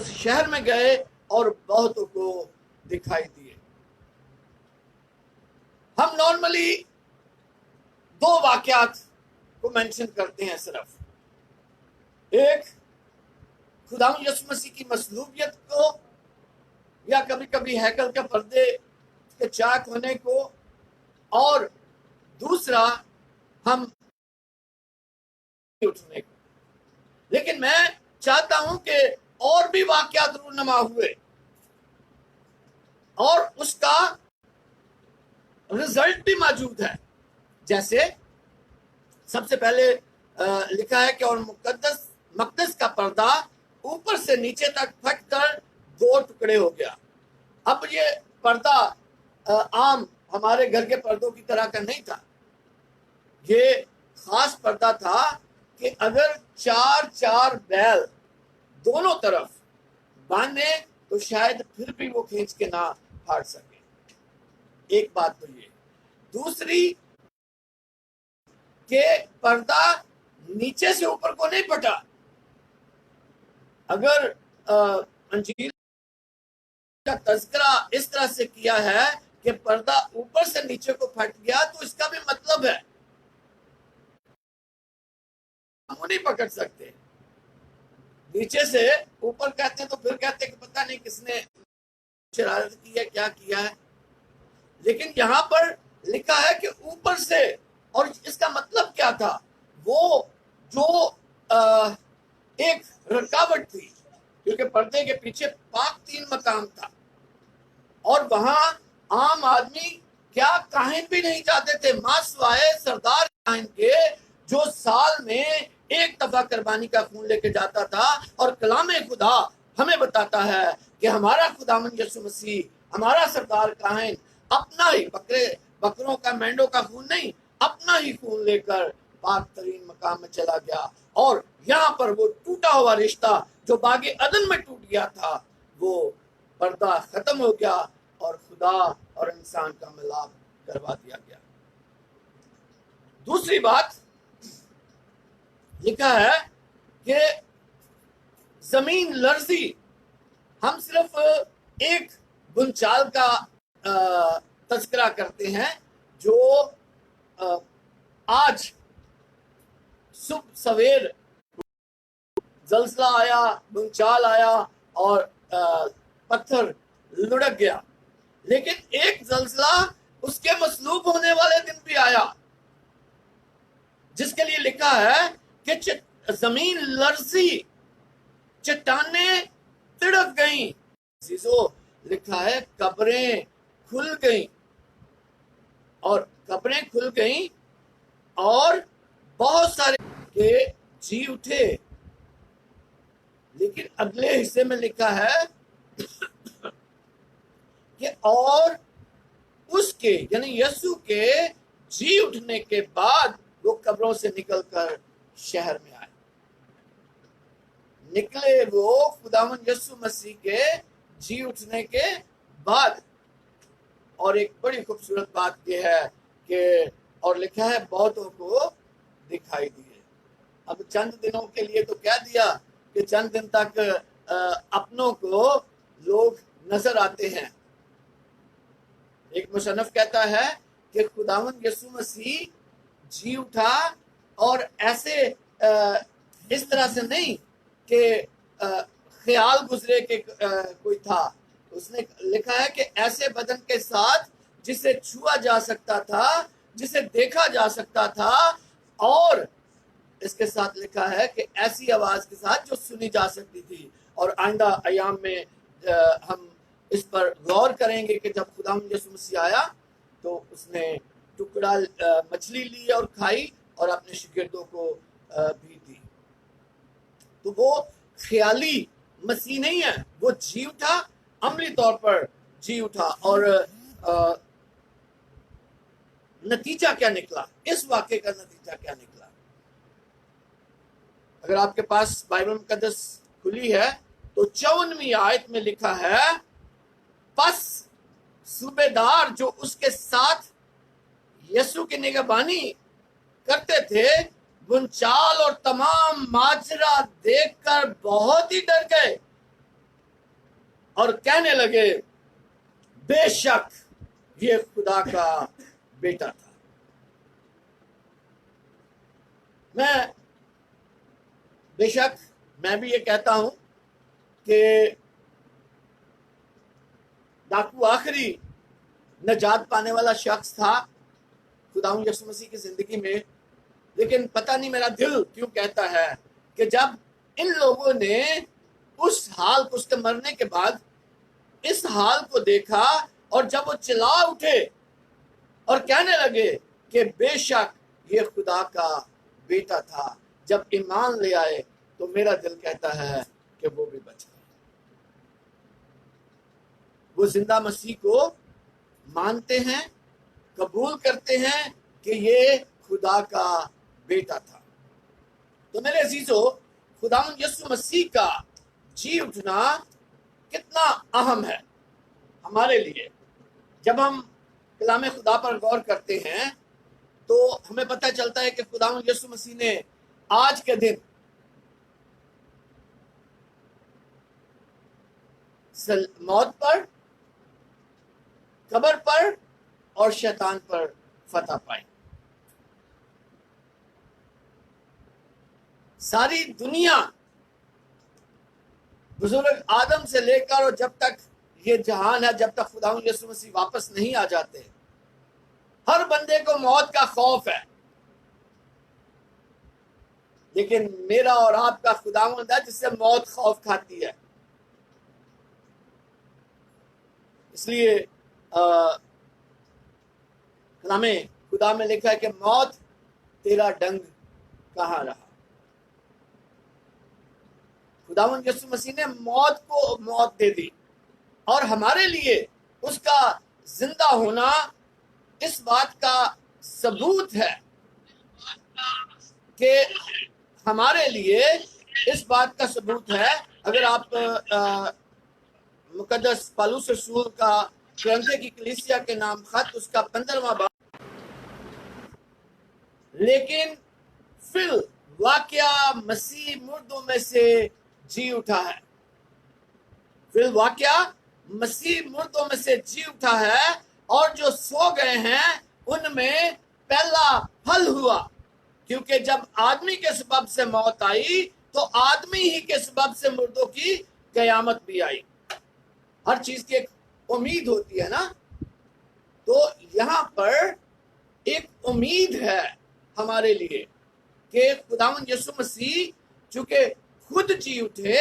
اس شہر میں گئے اور بہتوں کو دکھائی دیے۔ ہم نارملی دو واقعات کو مینشن کرتے ہیں صرف، ایک خداوند یسوع مسیح کی مصلوبیت کو یا کبھی کبھی ہیکل کے پردے کے چاک ہونے کو، اور دوسرا ہم اٹھنے کو۔ لیکن میں چاہتا ہوں کہ اور بھی واقعات رونما ہوئے اور اس کا رزلٹ بھی موجود ہے۔ جیسے سب سے پہلے لکھا ہے کہ اور مقدس کا پردہ اوپر سے نیچے تک پھٹ کر دو ٹکڑے ہو گیا۔ اب یہ پردہ عام ہمارے گھر کے پردوں کی طرح کا نہیں تھا، یہ خاص پردہ تھا کہ اگر چار بیل دونوں طرف باندھے تو شاید پھر بھی وہ کھینچ کے نہ پھاڑ سکے۔ ایک بات تو یہ، دوسری کہ پردہ نیچے سے اوپر کو نہیں پھٹا۔ اگر انجیل کا تذکرہ اس طرح سے کیا ہے کہ پردہ اوپر سے نیچے کو پھٹ گیا، تو اس کا بھی مطلب ہے ہم نہیں پکڑ سکتے۔ نیچے سے اوپر کہتے ہیں تو پھر کہتے ہیں کہ پتہ نہیں کس نے شرارت کی ہے، کیا کیا ہے۔ لیکن یہاں پر لکھا ہے کہ اوپر سے، اور اس کا مطلب کیا تھا؟ وہ جو ایک رکاوٹ تھی، کیونکہ پردے کے پیچھے پاک 3 مقام تھا، اور وہاں عام آدمی کیا کاہن بھی نہیں جاتے تھے ماں سوائے سردار کاہن کے، جو سال میں ایک دفعہ قربانی کا خون لے کے جاتا تھا۔ اور کلام خدا ہمیں بتاتا ہے کہ ہمارا خداوند یسوع مسیح، ہمارا سردار کاہن، اپنا ہی بکروں کا، مینڈوں کا خون نہیں، اپنا ہی خون لے کر پاک ترین مقام میں چلا گیا، اور یہاں پر وہ ٹوٹا ہوا رشتہ جو باغ عدن میں ٹوٹ گیا تھا، وہ پردہ ختم ہو گیا اور خدا اور انسان کا ملاپ کروا دیا گیا۔ دوسری بات لکھا ہے کہ زمین لرزی۔ ہم صرف ایک بنچال کا تذکرہ کرتے ہیں جو آج صبح سویر زلزلہ آیا، بنچال آیا اور پتھر لڑک گیا، لیکن ایک زلزلہ اس کے مصلوب ہونے والے دن بھی آیا، جس کے لیے لکھا ہے کہ زمین لرزی، چٹانیں تڑک گئیں، عزیزو لکھا ہے قبریں کھل گئیں، اور قبریں کھل گئیں اور بہت سارے کے جی اٹھے۔ لیکن اگلے حصے میں لکھا ہے کہ اور اس کے یعنی یسوع کے جی اٹھنے کے بعد وہ قبروں سے نکل کر شہر میں آئے، نکلے وہ خداوند یسوع مسیح کے جی اٹھنے کے بعد۔ اور ایک بڑی خوبصورت بات یہ ہے کہ اور لکھا ہے بہتوں کو دکھائی دیے۔ اب چند دنوں کے لیے تو کہہ دیا کہ چند دن تک اپنوں کو لوگ نظر آتے ہیں۔ ایک مصنف کہتا ہے کہ خداوند یسوع مسیح جی اٹھا، اور ایسے اس طرح سے نہیں کہ خیال گزرے کہ کوئی تھا۔ اس نے لکھا ہے کہ ایسے بدن کے ساتھ جسے چھوا جا سکتا تھا، جسے دیکھا جا سکتا تھا، اور اس کے ساتھ لکھا ہے کہ ایسی آواز کے ساتھ جو سنی جا سکتی تھی۔ اور آئندہ ایام میں ہم اس پر غور کریں گے کہ جب خداوند یسوع مسیح آیا تو اس نے ٹکڑا مچھلی لی اور کھائی اور اپنے شاگردوں کو بھی دی۔ تو وہ خیالی مسیح نہیں ہے، وہ جی اٹھا، عملی طور پر جی اٹھا۔ اور نتیجہ کیا نکلا؟ اس واقعے کا نتیجہ کیا نکلا؟ اگر آپ کے پاس بائبل مقدس کھلی ہے تو 54ویں آیت میں لکھا ہے، پس صوبے دار جو اس کے ساتھ یسوع کی نگہبانی کرتے تھے بنچال اور تمام ماجرا دیکھ کر بہت ہی ڈر گئے۔ اور کہنے لگے بے شک یہ خدا کا بیٹا تھا۔ بے شک میں بھی یہ کہتا ہوں کہ ڈاکو آخری نجات پانے والا شخص تھا خداوند یسوع مسیح کی زندگی میں، لیکن پتہ نہیں میرا دل کیوں کہتا ہے کہ جب ان لوگوں نے اس حال کو، اس کے مرنے کے بعد اس حال کو دیکھا، اور جب وہ چلا اٹھے اور کہنے لگے کہ بے شک یہ خدا کا بیٹا تھا، جب ایمان لے آئے تو میرا دل کہتا ہے کہ وہ بھی بچ گئے۔ وہ زندہ مسیح کو مانتے ہیں، قبول کرتے ہیں کہ یہ خدا کا بیٹا تھا۔ تو میرے عزیزو، خداوند یسوع مسیح کا جی اٹھنا کتنا اہم ہے ہمارے لیے۔ جب ہم کلام خدا پر غور کرتے ہیں تو ہمیں پتہ چلتا ہے کہ خداوند یسوع مسیح نے آج کے دن موت پر، قبر پر اور شیطان پر فتح پائی۔ ساری دنیا، بزرگ آدم سے لے کر اور جب تک یہ جہان ہے، جب تک خداوند یسوع مسیح واپس نہیں آ جاتے، ہر بندے کو موت کا خوف ہے، لیکن میرا اور آپ کا خداوند ہے جس سے موت خوف کھاتی ہے۔ اس لیے کلام خدا میں لکھا ہے کہ موت تیرا ڈنگ کہاں رہا۔ خداوند یسوع مسیح نے موت کو موت دے دی، اور ہمارے لیے اس کا زندہ ہونا اس بات کا ثبوت ہے کہ ہمارے لیے اس بات کا ثبوت ہے۔ اگر آپ مقدس پالوس رسول کا کرنتھیہ کی کلیسیا کے نام خط، اس کا 15واں باب، لیکن فی الواقعہ مسیح مردوں میں سے جی اٹھا ہے۔ فی الواقعہ مسیح مردوں میں سے جی اٹھا ہے، اور جو سو گئے ہیں ان میں پہلا پھل ہوا، کیونکہ جب آدمی کے سبب سے موت آئی تو آدمی ہی کے سبب سے مردوں کی قیامت بھی آئی۔ ہر چیز کی ایک امید ہوتی ہے نا، تو یہاں پر ایک امید ہے ہمارے لیے کہ خداوند یسوع مسیح چونکہ خود جی اٹھے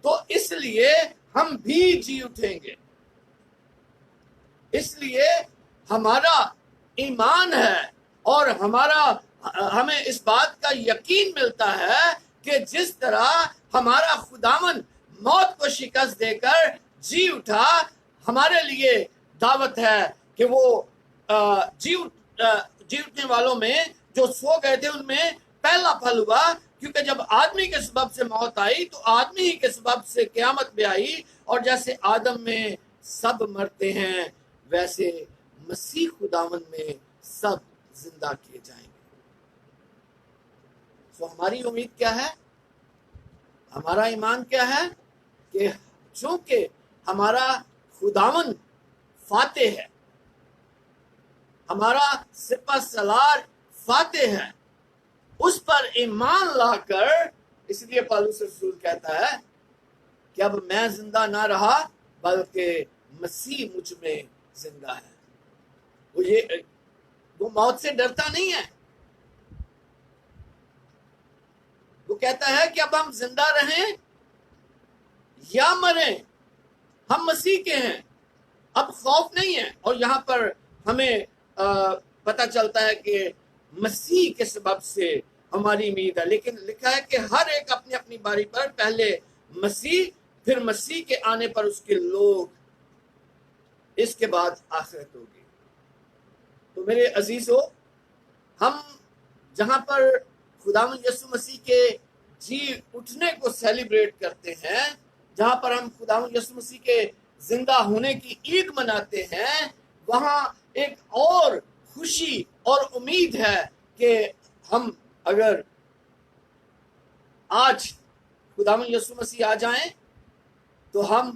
تو اس لیے ہم بھی جی اٹھیں گے۔ اس لیے ہمارا ایمان ہے، اور ہمیں اس بات کا یقین ملتا ہے کہ جس طرح ہمارا خداوند موت کو شکست دے کر جی اٹھا، ہمارے لیے دعوت ہے کہ وہ جی اٹھنے والوں میں جو سو گئے تھے ان میں پہلا پھل ہوا، کیونکہ جب آدمی کے سبب سے موت آئی تو آدمی ہی کے سبب سے قیامت بھی آئی، اور جیسے آدم میں سب مرتے ہیں ویسے مسیح خداوند میں سب زندہ کیے جائیں گے۔ تو ہماری امید کیا ہے؟ ہمارا ایمان کیا ہے؟ کہ چونکہ ہمارا خداوند فاتح ہے، ہمارا سپہ سالار فاتح ہے، اس پر ایمان لا کر، اس لیے پالوس رسول کہتا ہے کہ اب میں زندہ نہ رہا بلکہ مسیح مجھ میں زندہ ہے۔ وہ موت سے ڈرتا نہیں ہے، وہ کہتا ہے کہ اب ہم زندہ رہیں یا مریں، ہم مسیح کے ہیں، اب خوف نہیں ہے۔ اور یہاں پر ہمیں پتہ چلتا ہے کہ مسیح کے سبب سے ہماری امید ہے، لیکن لکھا ہے کہ ہر ایک اپنی اپنی باری پر پہلے مسیح، پھر مسیح کے آنے پر اس کے لوگ، اس کے بعد آخرت ہوگی۔ تو میرے عزیزو، ہم جہاں پر خداوند یسوع مسیح کے جی اٹھنے کو سیلیبریٹ کرتے ہیں، جہاں پر ہم خداوند یسوع مسیح کے زندہ ہونے کی عید مناتے ہیں، وہاں ایک اور خوشی اور امید ہے کہ ہم اگر آج خداوند یسوع مسیح آ جائیں تو ہم